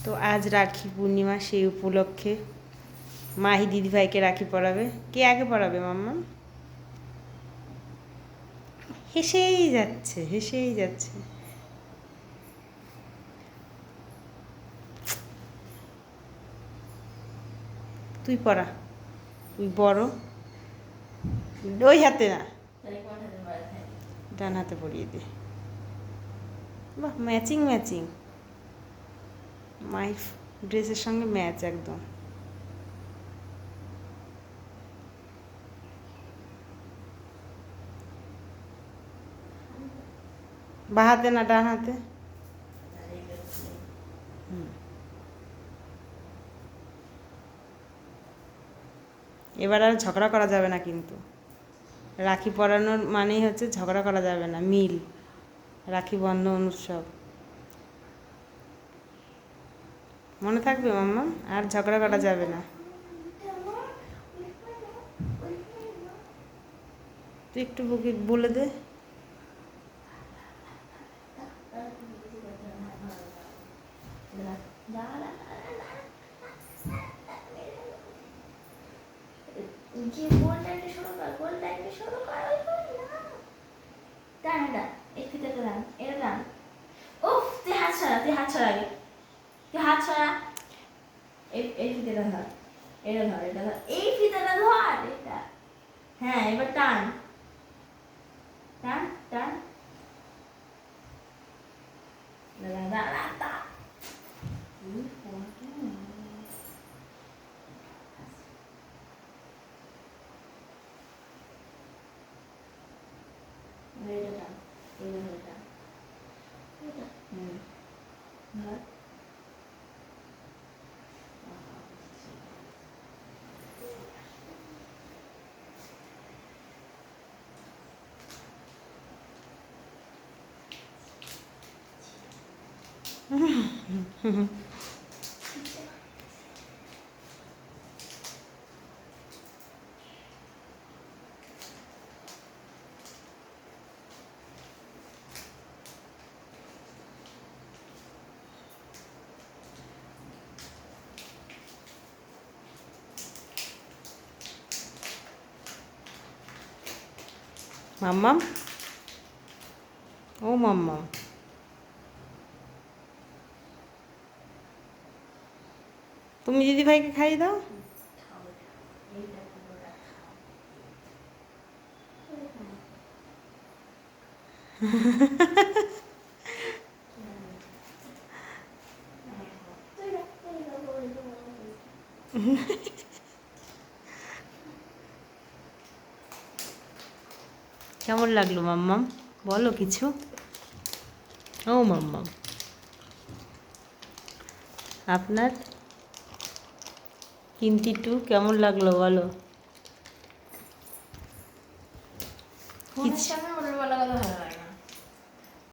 তো আজ রাখি পূর্ণিমা, সেই উপলক্ষে মাহি দিদিভাইকে রাখি পরাবে। কে আগে পরাবে মাম্মা? হেসেই যাচ্ছে, হেসেই যাচ্ছে। তুই পড়া, তুই বড়। ওই হাতে না, ডান হাতে পরিয়ে দে। বাহ, ম্যাচিং ম্যাচিং, মাই ড্রেসের সঙ্গে ম্যাচ একদম। বা হাতে না, ডান হাতে। এবার আর ঝগড়া করা যাবে না কিন্তু। রাখি পরানোর মানেই হচ্ছে ঝগড়া করা যাবে না, মিল। রাখি বন্ধন উৎসব মনে থাকবে মাম্মা? আর ঝগড়া করা যাবে না। তুই একটু বলে দে। হ্যাঁ, এবার টান টান টান। মাম্মাম, ও মাম্মাম, তুমি দিদিভাইকে খাইয়ে দাও। কেমন লাগলো মাম্মাম? বলো কিছু। ও মাম্মাম, আপনার কিন্তিটু কেমন লাগলো বলো। ফোনের সামনে ওদের বলা কথা ভালো লাগে।